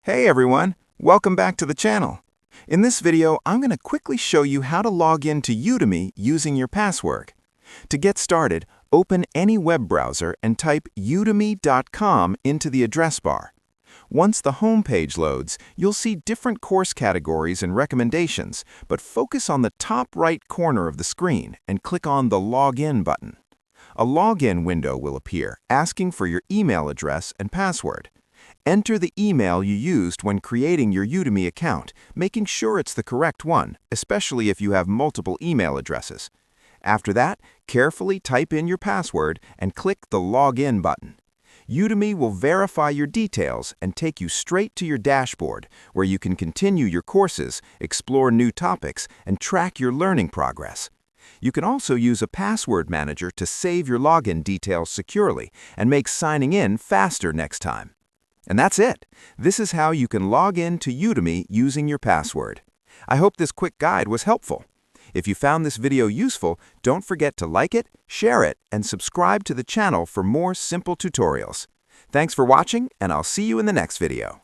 Hey everyone, welcome back to the channel. In this video, I'm going to quickly show you how to log in to Udemy using your password. To get started, open any web browser and type udemy.com into the address bar. Once the home page loads, you'll see different course categories and recommendations, but focus on the top right corner of the screen and click on the Login button. A login window will appear, asking for your email address and password. Enter the email you used when creating your Udemy account, making sure it's the correct one, especially if you have multiple email addresses. After that, carefully type in your password and click the Login button. Udemy will verify your details and take you straight to your dashboard, where you can continue your courses, explore new topics, and track your learning progress. You can also use a password manager to save your login details securely and make signing in faster next time. And that's it. This is how you can log in to Udemy using your password. I hope this quick guide was helpful. If you found this video useful, don't forget to like it, share it, and subscribe to the channel for more simple tutorials. Thanks for watching, and I'll see you in the next video.